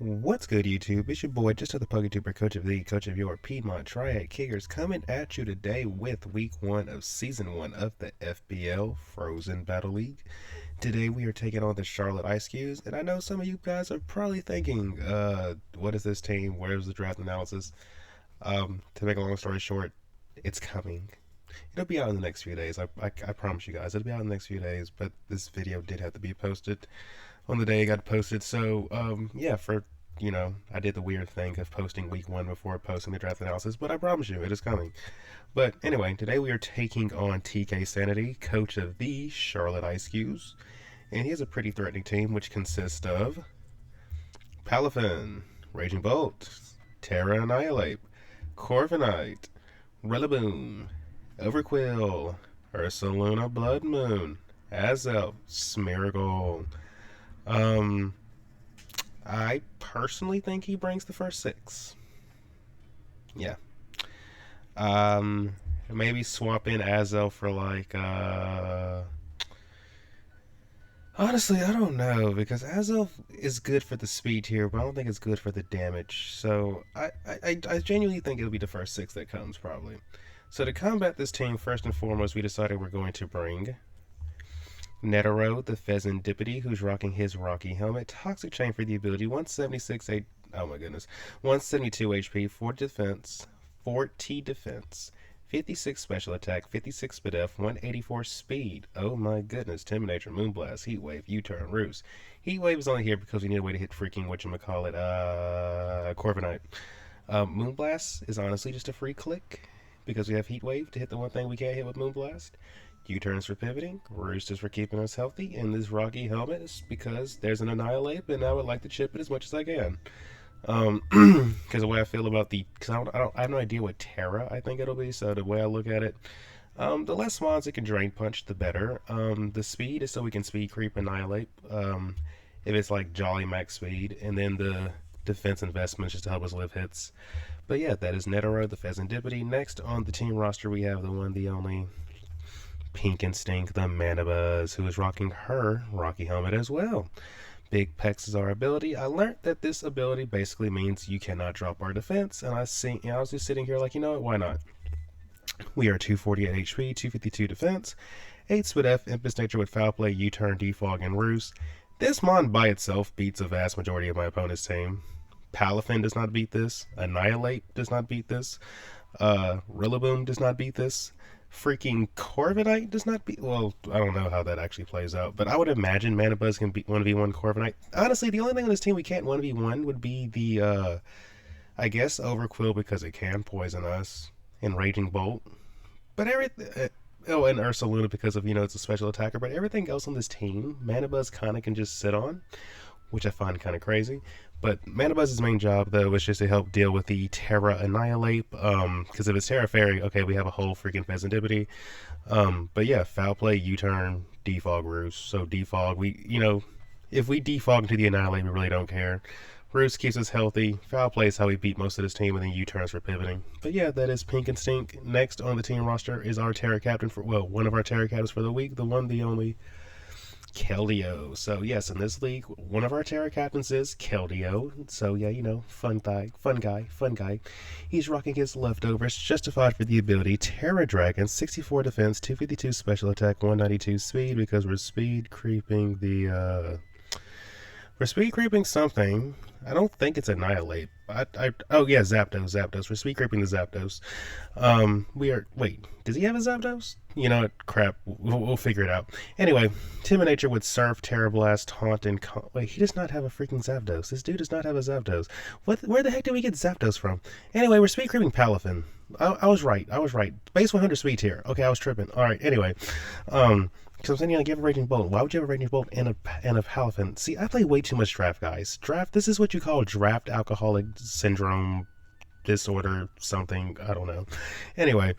What's good, YouTube? It's your boy, just the PokeTuber, coach of the coach of your Piedmont Triad Kickers, coming at you today with week 1 of season 1 of the FBL Frozen Battle League. Today we are taking on the Charlotte Eiscues, and I know some of you guys are probably thinking, what is this team? Where's the draft analysis? To make a long story short, it's coming. It'll be out in the next few days. I promise you guys, it'll be out in the next few days. But this video did have to be posted on the day it got posted. So yeah, I did the weird thing of posting week 1 before posting the draft analysis. But I promise you, it is coming. But anyway, today we are taking on TK Sanity, coach of the Charlotte Eiscues, and he has a pretty threatening team, which consists of Palafin, Raging Bolt, Terra Annihilate, Corviknight, Rillaboom, Overquill, Ursaluna Blood Moon, Azelf, Smeargle. I personally think he brings the first 6. Yeah. Maybe swap in Azelf for honestly, I don't know, because Azelf is good for the speed here, but I don't think it's good for the damage. So I genuinely think it'll be the first 6 that comes, probably. So to combat this team, first and foremost, we decided we're going to bring Netero, the Pheasantipity, who's rocking his Rocky helmet. Toxic Chain for the ability, 172 HP, 40 defense, 56 special attack, 56 speed F, 184 speed. Oh my goodness, Intimidator, Moonblast, Heat Wave, U-Turn, Roost. Heat Wave is only here because we need a way to hit freaking Corviknight. Moonblast is honestly just a free click because we have Heat Wave to hit the one thing we can't hit with Moonblast. U-turns for pivoting, Roost is for keeping us healthy, and this Rocky helmet is because there's an Annihilate, and I would like to chip it as much as I can. Because the way I feel about because I have no idea what Terra I think it'll be, so the way I look at it, the less mons it can Drain Punch, the better. The speed is so we can speed creep Annihilate, if it's like Jolly Max speed, and then the defense investments just to help us live hits. But yeah, that is Netero, the Pheasantipity. Next on the team roster, we have the one, the only Pink Instinct, the Manabuzz, who is rocking her Rocky helmet as well. Big Pex is our ability. I learned that this ability basically means you cannot drop our defense, and I was just sitting here like, you know what, why not? We are 248 HP, 252 defense, 8 speed F, Impulse Nature with Foul Play, U-Turn, Defog, and Roost. This mon by itself beats a vast majority of my opponent's team. Palafin does not beat this. Annihilate does not beat this. Rillaboom does not beat this. Freaking Corviknight does not beat. Well, I don't know how that actually plays out, but I would imagine Manabuzz can beat 1v1 Corviknight. Honestly, the only thing on this team we can't 1v1 would be the, I guess, Overquill because it can poison us, and Raging Bolt. But everything. Oh, and Ursaluna because of, it's a special attacker, but everything else on this team, Manabuzz kind of can just sit on, which I find kind of crazy. But Manabuzz's main job, though, was just to help deal with the Terra Annihilate, because if it's Terra Fairy, okay, we have a whole freaking Pheasantipity. But yeah, Foul Play, U-Turn, Defog, Roost. So Defog, if we defog into the Annihilate, we really don't care. Roost keeps us healthy. Foul Play is how we beat most of this team, and then U-Turns for pivoting. But yeah, that is Pink Instinct. Next on the team roster is our Terra Captain one of our Terra Captains for the week, the one, the only, Keldeo. So yes, in this league, one of our Terra Captains is Keldeo. So yeah, fun guy. He's rocking his leftovers, justified for the ability Terra Dragon, 64 defense, 252 special attack, 192 speed, because we're speed creeping something. I don't think it's Annihilate. Oh yeah, Zapdos. We're speed creeping the Zapdos. Wait, does he have a Zapdos? You know what, crap, we'll figure it out. Anyway, Intimidator would Surf, Terra Blast, Taunt, and wait, he does not have a freaking Zapdos. This dude does not have a Zapdos. Where the heck did we get Zapdos from? Anyway, we're speed creeping Palafin. I was right. Base 100 speed tier. Okay, I was tripping. Alright, anyway. So I'm saying, give a Raging Bolt. Why would you have a Raging Bolt and a Palafin? See, I play way too much draft, guys. This is what you call draft alcoholic syndrome disorder something. I don't know. Anyway,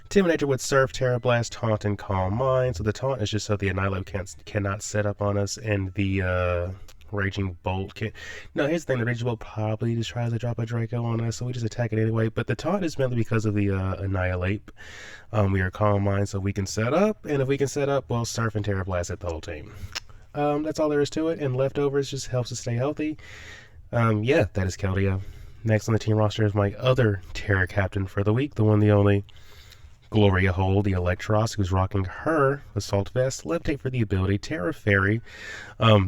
Intimidator would Surf, Terra Blast, Taunt, and Calm Mind. So the Taunt is just so the Annihilate cannot set up on us, and the Raging Bolt can. No, here's the thing: the Raging Bolt probably just tries to drop a Draco on us, so we just attack it anyway. But the Taunt is mainly because of the Annihilate. We are Calm Mind, so we can set up, and if we can set up, well, Surf and Terra Blast at the whole team. That's all there is to it. And leftovers just helps us stay healthy. Yeah, that is Keldeo. Next on the team roster is my other Terra captain for the week, the one, the only Gloria Hole, the Electros, who's rocking her Assault Vest. Levitate for the ability, Terra Fairy.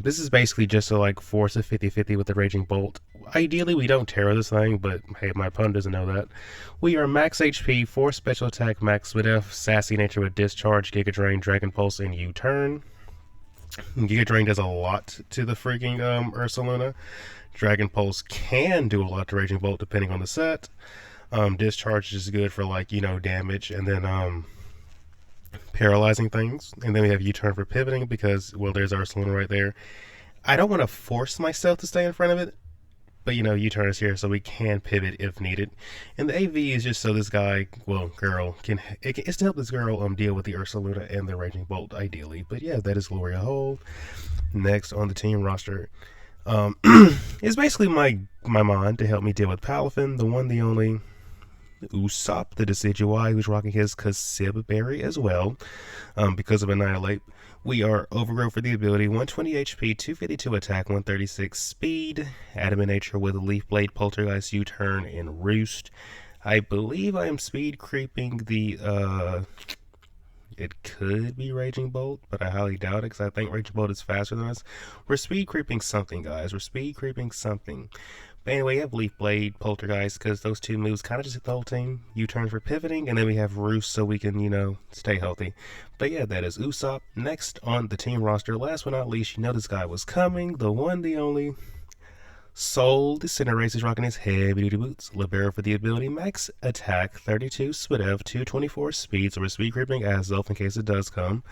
This is basically just to like force a 50-50 with the Raging Bolt. Ideally, we don't Terra this thing, but hey, my opponent doesn't know that. We are max HP, 4 special attack, max with F, sassy nature with Discharge, Giga Drain, Dragon Pulse, and U-Turn. Giga Drain does a lot to the freaking Ursaluna. Dragon Pulse can do a lot to Raging Bolt depending on the set. Discharge is good for like, damage, and then paralyzing things. And then we have U-Turn for pivoting because, well, there's Ursaluna right there. I don't want to force myself to stay in front of it, but U-Turn is here so we can pivot if needed. And the AV is just so this guy, well, girl, it's to help this girl deal with the Ursaluna and the Raging Bolt ideally. But yeah, that is Gloria Hole. Next on the team roster is basically my Mon to help me deal with Palafin, the one, the only Usopp, the Decidueye, who's rocking his Kasib Berry as well, because of Annihilate. We are Overgrowth for the ability, 120 HP, 252 attack, 136 speed, Adamant Nature with Leaf Blade, Poltergeist, U-Turn, and Roost. I believe I am speed creeping the, it could be Raging Bolt, but I highly doubt it because I think Raging Bolt is faster than us. We're speed creeping something, guys. We're speed creeping something. But anyway, you have Leaf Blade, Poltergeist, because those two moves kind of just hit the whole team. U-Turn for pivoting, and then we have Roost so we can, stay healthy. But yeah, that is Usopp. Next on the team roster, last but not least, this guy was coming. The one, the only Soul Disintegrates is rocking his heavy duty boots. Libero for the ability, max attack, 32 Swidev, 224 speed, so we're speed creeping Azelf in case it does come.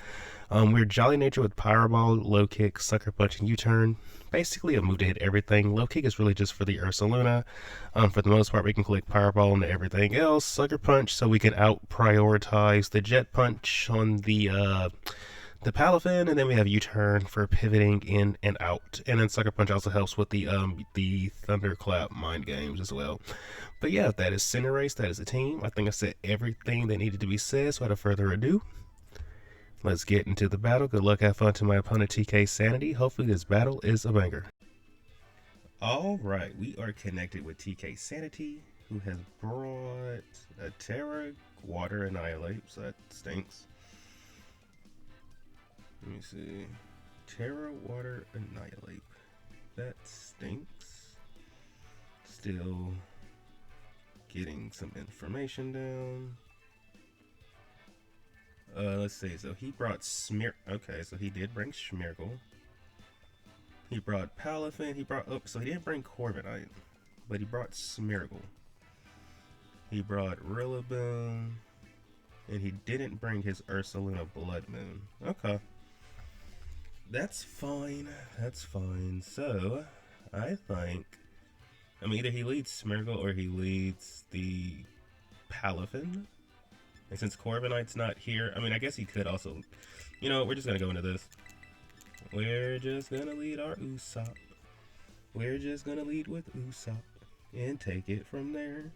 We're Jolly Nature with Powerball, Low Kick, Sucker Punch, and U-Turn. Basically a move to hit everything. Low Kick is really just for the Ursaluna. For the most part, we can click Powerball into everything else. Sucker Punch, so we can out-prioritize the Jet Punch on the Palafin, and then we have U-Turn for pivoting in and out. And then Sucker Punch also helps with the Thunderclap mind games as well. But yeah, that is Cinderace. That is the team. I think I said everything that needed to be said, so without further ado, let's get into the battle. Good luck, have fun to my opponent, TK Sanity. Hopefully this battle is a banger. Alright, we are connected with TK Sanity, who has brought a Terra Water Annihilate, so that stinks. Let me see. Terra Water Annihilate. That stinks. Still getting some information down. Let's see. So he brought Okay, so he did bring Smeargle. He brought Palafin. So he didn't bring Corviknight, but he brought Smeargle. He brought Rillaboom, and he didn't bring his Ursaluna Blood Moon. Okay. That's fine. That's fine. So, I think, either he leads Smeargle or he leads the Palafin. And since Corviknight's not here, I guess he could also, we're just going to go into this. We're just going to lead our Usopp. We're just going to lead with Usopp and take it from there.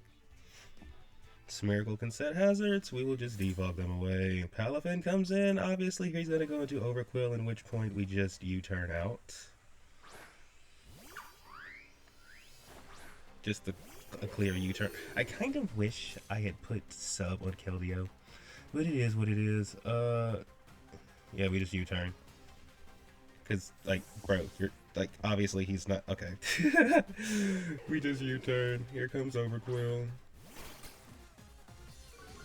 Smeargle can set hazards, we will just defog them away. Palafin comes in, obviously he's going to go into Overquill, in which point we just U-turn out. Just a clear U-turn. I kind of wish I had put sub on Keldeo, but it is what it is. Yeah, we just U-turn. Because, bro, you're, obviously he's not, okay. We just U-turn. Here comes Overquill.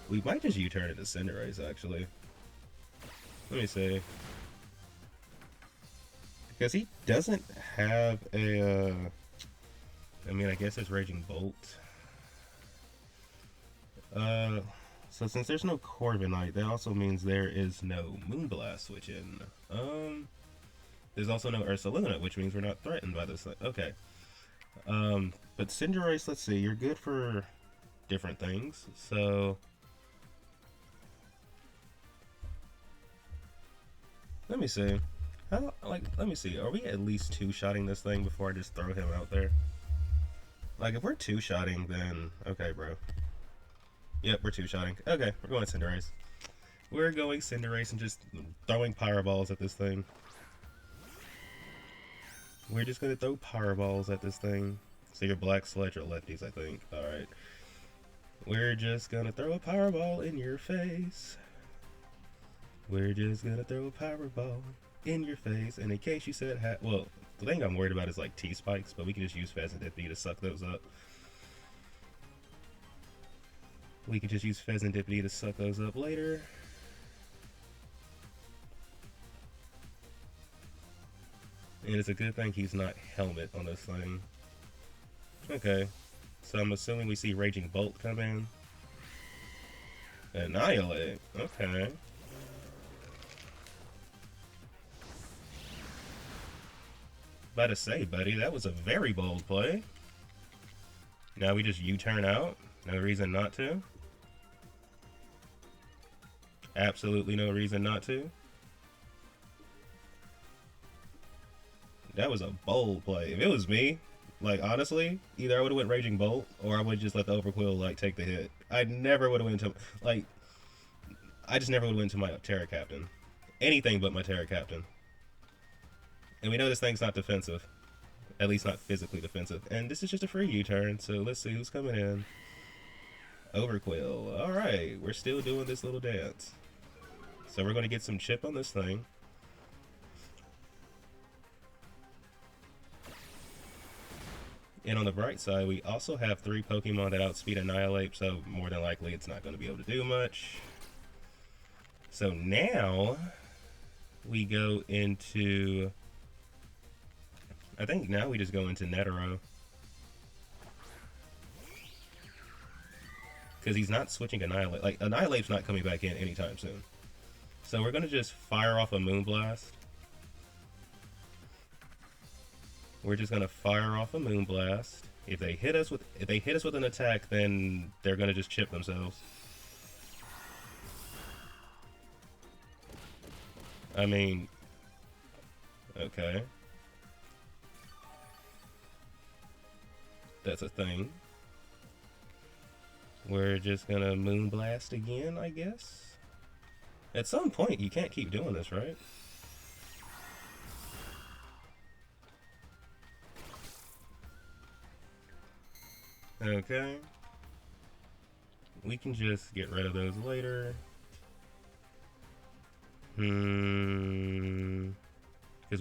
We might just U-turn into Cinderace, actually. Let me see. Because he doesn't have a, I guess it's Raging Bolt. So since there's no Corviknight, that also means there is no Moonblast switch in. There's also no Ursaluna, which means we're not threatened by this thing. Okay. But Cinderace, let's see, you're good for different things, so let me see. Let me see. Are we at least two-shotting this thing before I just throw him out there? If we're two-shotting, then okay, bro. Yep, we're two-shotting. Okay, we're going Cinderace. We're going Cinderace and just throwing Powerballs at this thing. We're just gonna throw powerballs at this thing. So your black sledge are lefties, I think. Alright. We're just gonna throw a powerball in your face. We're just gonna throw a powerball in your face. And in case you said well, the thing I'm worried about is like T-spikes, but we can just use Pheasant Dippity to suck those up. We can just use Pheasant Dippity to suck those up later. And it's a good thing he's not helmet on this thing. Okay. So I'm assuming we see Raging Bolt come in. Annihilate. Okay. About to say, buddy, that was a very bold play. Now we just U-turn out. No reason not to. Absolutely no reason not to. That was a bold play. If it was me, like, honestly, either I would have went Raging Bolt, or I would just let the Overquill, like, take the hit. I never would have went to, like, I just never would have went to my Terra Captain. Anything but my Terra Captain. And we know this thing's not defensive. At least not physically defensive. And this is just a free U-turn, so let's see who's coming in. Overquill. Alright, we're still doing this little dance. So we're going to get some chip on this thing. And on the bright side, we also have 3 Pokemon that outspeed Annihilate, so more than likely it's not going to be able to do much. So now we go into... I think now we just go into Netero. Because he's not switching Annihilate. Like, Annihilate's not coming back in anytime soon. So we're going to just fire off a Moonblast. We're just gonna fire off a Moonblast. If they hit us with an attack, then they're gonna just chip themselves. I mean, okay, that's a thing. We're just gonna Moonblast again, I guess. At some point, you can't keep doing this, right? Okay. We can just get rid of those later. Because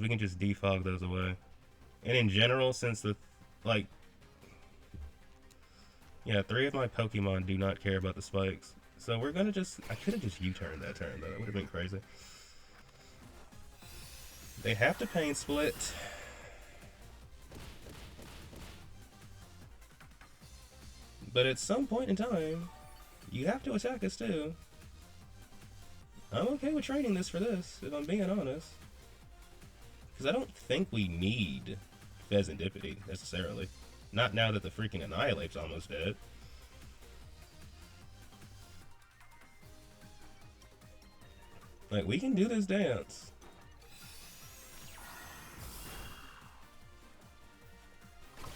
we can just defog those away. And in general, since the, like, yeah, 3 of my Pokemon do not care about the spikes. So we're gonna just, I could have just U-turned that turn though, that would have been crazy. They have to Pain Split. But at some point in time, you have to attack us too. I'm okay with trading this for this, if I'm being honest. Because I don't think we need Pheasant Dippity, necessarily. Not now that the freaking Annihilate's almost dead. Like, we can do this dance.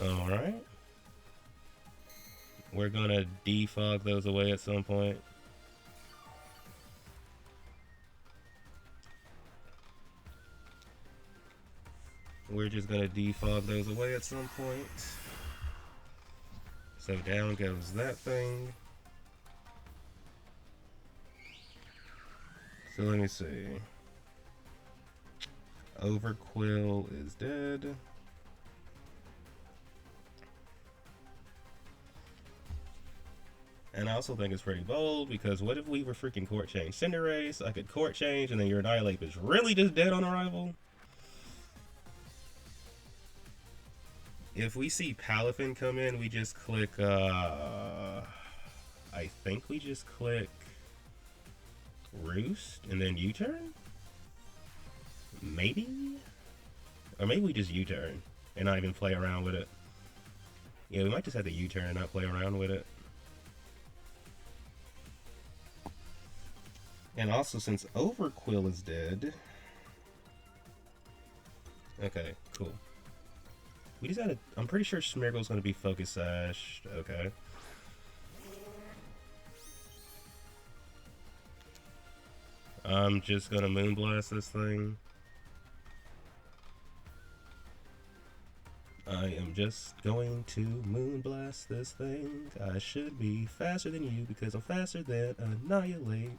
Alright. We're gonna defog those away at some point. We're just gonna defog those away at some point. So down goes that thing. So let me see. Overquill is dead. And I also think it's pretty bold, because what if we were freaking court change Cinderace? I could court change, and then your Annihilate is really just dead on arrival. If we see Palafin come in, we just click, I think we just click Roost, and then U-turn? Maybe? Or maybe we just U-turn, and not even play around with it. Yeah, we might just have to U-turn and not play around with it. And also, since Overquill is dead... Okay, cool. We just gotta... I'm pretty sure Smeargle's gonna be Focus Sashed. Okay. I'm just gonna Moonblast this thing. I am just going to moonblast this thing. I should be faster than you because I'm faster than Annihilate.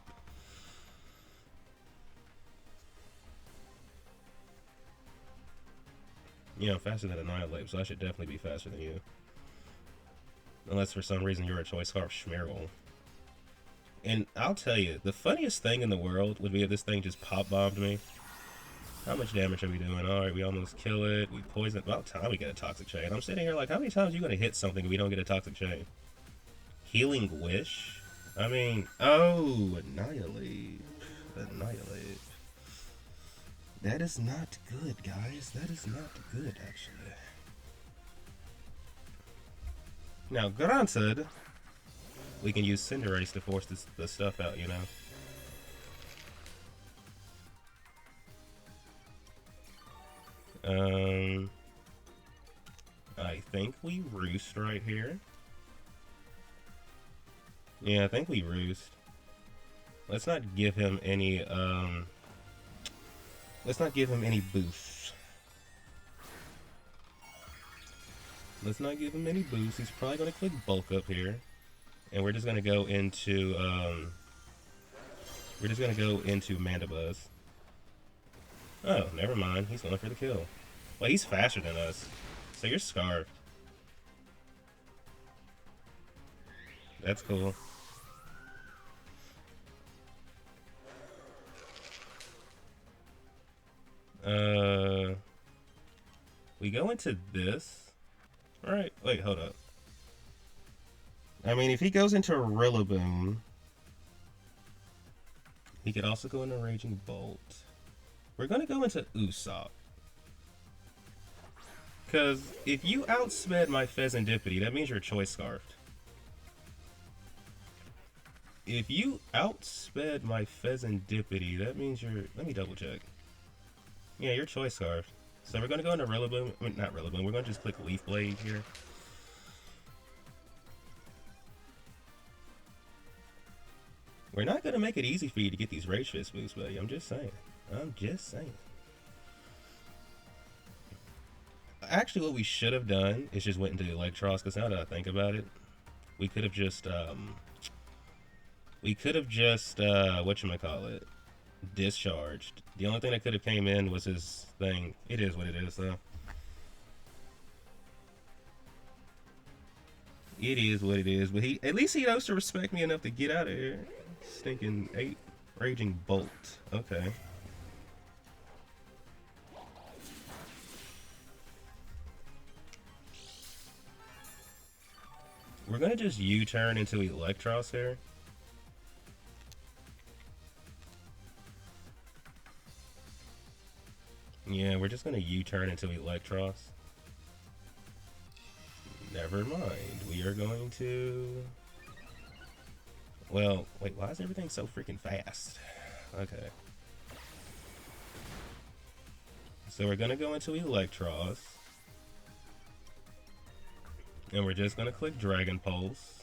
Yeah, I'm faster than Annihilate, so I should definitely be faster than you. Unless for some reason you're a Choice Scarf Schmeargle. And I'll tell you, the funniest thing in the world would be if this thing just pop-bombed me. How much damage are we doing? Alright, we almost kill it. We poison. About time we get a Toxic Chain. I'm sitting here like, how many times are you going to hit something if we don't get a Toxic Chain? Healing Wish? I mean, oh, Annihilate. Annihilate. That is not good, guys. That is not good, actually. Now, granted, we can use Cinderace to force the stuff out, you know? I think we Roost right here. Yeah, I think we Roost. Let's not give him any, let's not give him any boosts. Let's not give him any boosts. He's probably going to click Bulk Up here. And we're just going to go into, Mandibuzz. Oh, never mind. He's going for the kill. Well, he's faster than us. So you're Scarfed. That's cool. We go into this. Alright, wait, hold up. I mean, if he goes into Rillaboom, he could also go into Raging Bolt. We're gonna go into Usopp. Because if you outsped my Pheasantipity, that means you're Choice Scarfed. If you outsped my Pheasantipity, that means you're... Let me double check. Yeah, you're Choice Scarfed. So we're gonna go into Rillaboom. I mean, not Rillaboom. We're gonna just click Leaf Blade here. We're not gonna make it easy for you to get these Rage Fist boosts, buddy. I'm just saying. I'm just saying. Actually, what we should have done is just went into Electros, because now that I think about it, we could have just, whatchamacallit, discharged. The only thing that could have came in was his thing. It is what it is, though. It is what it is, but at least he knows to respect me enough to get out of here. Stinking 8 Raging Bolt. Okay. We're gonna just U-turn into Electros here. Yeah, we're just gonna U-turn into Electros. Never mind. We are going to... Well, wait, why is everything so freaking fast? Okay. So we're gonna go into Electros. And we're just gonna click Dragon Pulse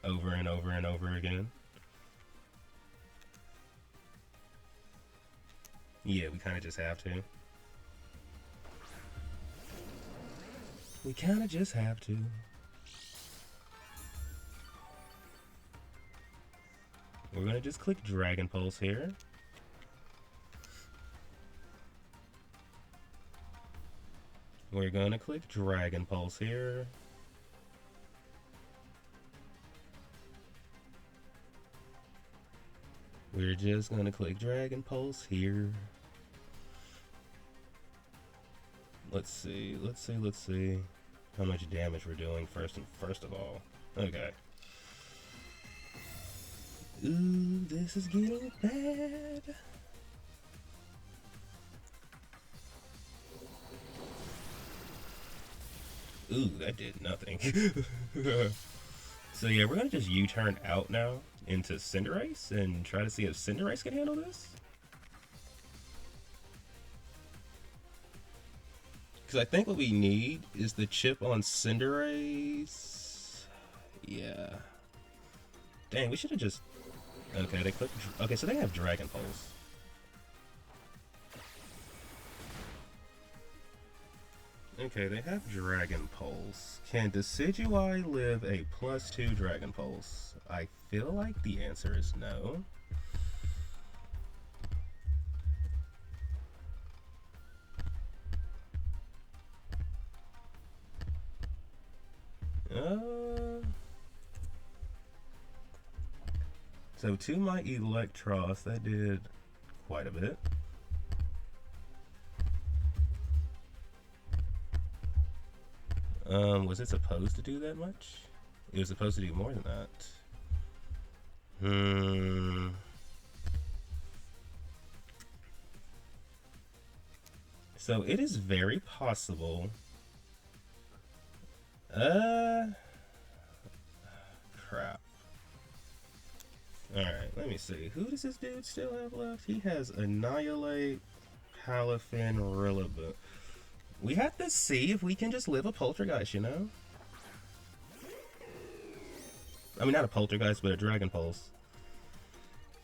over and over and over again. Yeah, we kinda just have to. We kinda just have to. We're gonna just click Dragon Pulse here. We're gonna click Dragon Pulse here. We're just gonna click Dragon Pulse here. Let's see how much damage we're doing first of all. Okay. Ooh, this is getting bad. Ooh, that did nothing. So yeah, we're gonna just U-turn out now into Cinderace and try to see if Cinderace can handle this. Because I think what we need is the chip on Cinderace. Yeah. Dang, we should have just... Okay, they click... Okay, so they have Dragon Pulse. Okay, they have Dragon Pulse. Can Decidui live a +2 Dragon Pulse? I feel like the answer is no. So to my Electros, that did quite a bit. Was it supposed to do that much? It was supposed to do more than that. So it is very possible. Crap. Alright, let me see. Who does this dude still have left? He has Annihilate, Palafin, Rillaboom. We have to see if we can just live a Poltergeist, you know? I mean, not a Poltergeist, but a Dragon Pulse.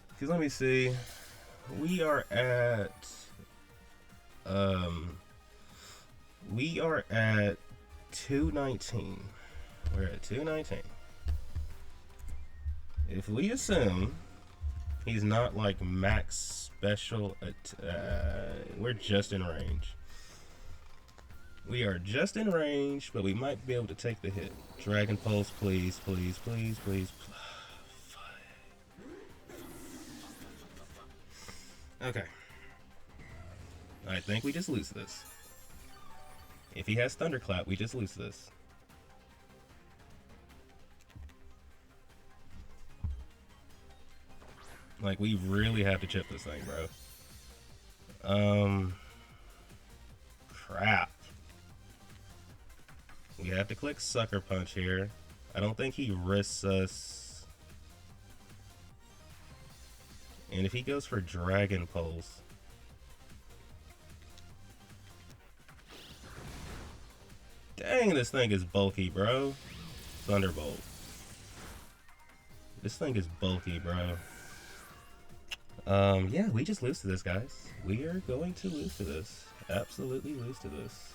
Because let me see. We are at... We are at 219. We're at 219. If we assume he's not like max special, we're just in range. We are just in range, but we might be able to take the hit. Dragon Pulse, please, please, please, please. Okay. I think we just lose this. If he has Thunderclap, we just lose this. Like, we really have to chip this thing, bro. Crap. We have to click Sucker Punch here. I don't think he risks us. And if he goes for Dragon Pulse... Dang, this thing is bulky, bro. Thunderbolt. This thing is bulky, bro. Yeah, we just lose to this, guys. We are going to lose to this. Absolutely lose to this.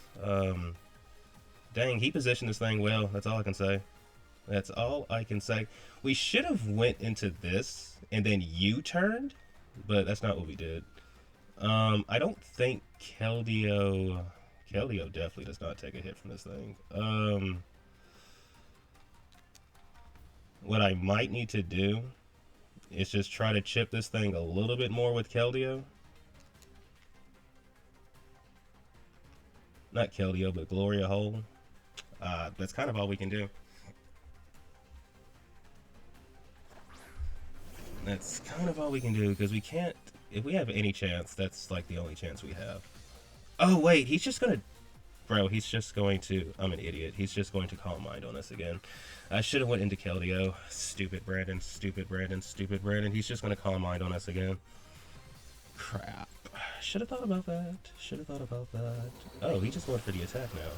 Dang, he positioned this thing well. That's all I can say. That's all I can say. We should have went into this and then U-turned, but that's not what we did. I don't think Keldeo definitely does not take a hit from this thing. What I might need to do is just try to chip this thing a little bit more with Keldeo. Not Keldeo, but Gloria Hole. That's kind of all we can do. That's kind of all we can do, because we can't... If we have any chance, that's like the only chance we have. Oh, wait, he's just gonna... Bro, he's just going to... I'm an idiot. He's just going to Calm Mind on us again. I should have went into Keldeo. Stupid Brandon, stupid Brandon, stupid Brandon. He's just going to Calm Mind on us again. Crap. Should have thought about that. Should have thought about that. Oh, he just went for the attack now.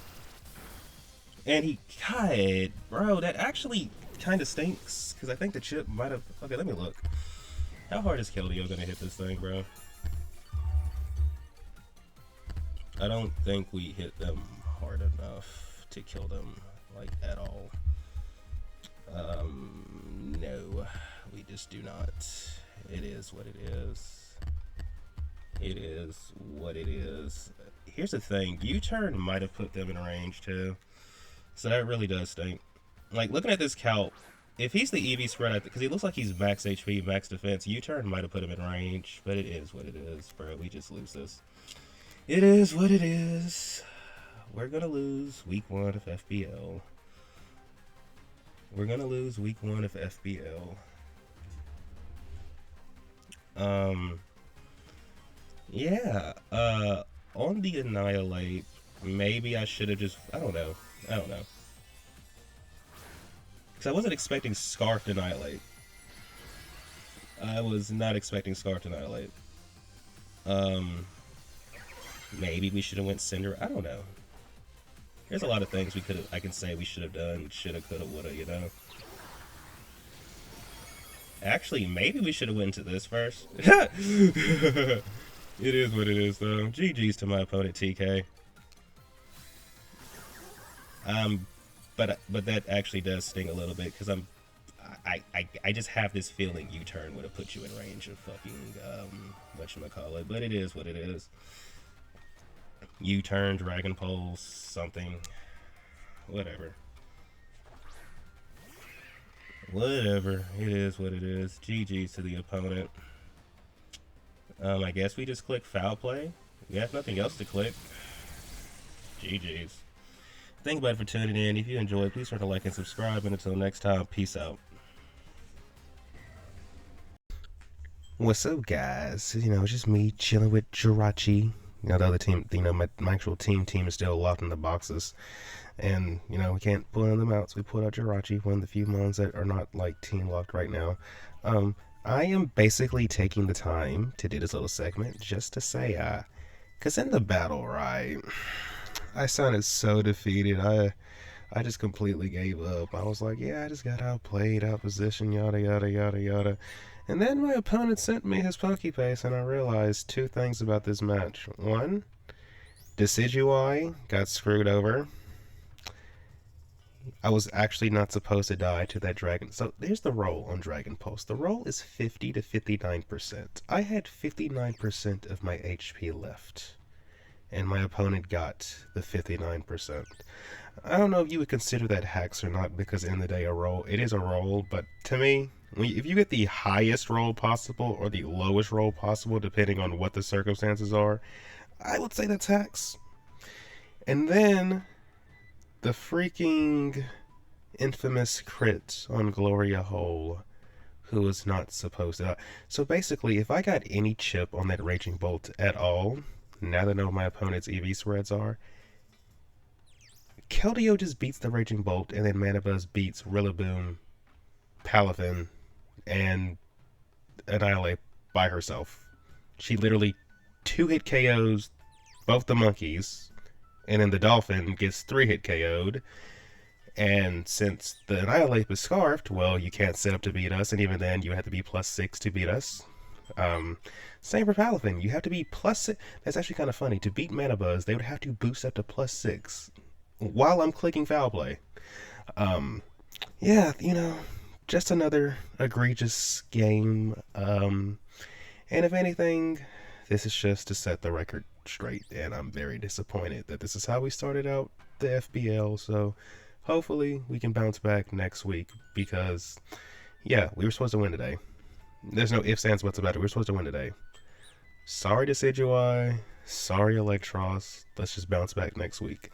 And he... God, bro, that actually kind of stinks. Because I think the chip might have... Okay, let me look. How hard is Keldeo going to hit this thing, bro? I don't think we hit them hard enough to kill them, like, at all. No, we just do not. It is what it is. It is what it is. Here's the thing, U-turn might have put them in range, too. So that really does stink. Like, looking at this Calp, if he's the EV spread, because he looks like he's max HP, max defense, U-turn might have put him in range, but it is what it is, bro. We just lose this. It is what it is. We're gonna lose week 1 of FBL. We're gonna lose week 1 of FBL. Yeah. On the Annihilate, maybe I should have just... I don't know. Because I wasn't expecting Scarf to Annihilate. I was not expecting Scarf to Annihilate. Maybe we should have went Cinder. I don't know. There's a lot of things we could have. I can say we should have done. Shoulda, coulda, woulda. You know. Actually, maybe we should have went into this first. It is what it is, though. GG's to my opponent, TK. Um, but that actually does sting a little bit because I just have this feeling U-turn would have put you in range of fucking whatchamacallit, but it is what it is. U-turn, Dragon Pulse, something, whatever. Whatever. It is what it is. GG's to the opponent. I guess we just click foul play. We have nothing else to click. GG's. Thank you for tuning in. If you enjoyed, please remember to like and subscribe. And until next time, peace out. What's up, guys? It's just me chilling with Jirachi. The other team, my actual team is still locked in the boxes. And, we can't pull them out, so we pulled out Jirachi, one of the few mons that are not, team locked right now. I am basically taking the time to do this little segment just to say, because in the battle, right, I sounded so defeated. I just completely gave up. I was like, yeah, I just got outplayed, outpositioned, yada, yada, yada, yada. And then my opponent sent me his Pokepace, and I realized two things about this match. One, Decidueye got screwed over. I was actually not supposed to die to that dragon. So here's the roll on Dragon Pulse. The roll is 50 to 59%. I had 59% of my HP left, and my opponent got the 59%. I don't know if you would consider that hacks or not, because in the day it is a roll, but to me, if you get the highest roll possible or the lowest roll possible, depending on what the circumstances are, I would say that's hacks. And then the freaking infamous crit on Gloria Hole, who was not supposed to. So basically, if I got any chip on that Raging Bolt at all, now that I know what my opponent's EV spreads are, Keldeo just beats the Raging Bolt, and then Manabuzz beats Rillaboom, Palafin, and Annihilate by herself. She literally 2-hit KOs both the monkeys, and then the Dolphin gets 3-hit KO'd. And since the Annihilate was scarfed, well, you can't set up to beat us, and even then, you have to be +6 to beat us. Same for Palafin. You have to be +6. That's actually kind of funny. To beat Manabuzz, they would have to boost up to +6 while I'm clicking foul play. Yeah, just another egregious game. And if anything, this is just to set the record straight, and I'm very disappointed that this is how we started out the FBL. So hopefully we can bounce back next week, because yeah, we were supposed to win today. There's no ifs, ands, buts about it. We were supposed to win today. Sorry Decidueye, sorry Electros. Let's just bounce back next week.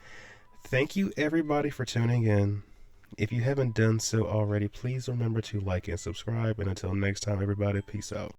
Thank you everybody for tuning in. If you haven't done so already, please remember to like and subscribe. And until next time, everybody, peace out.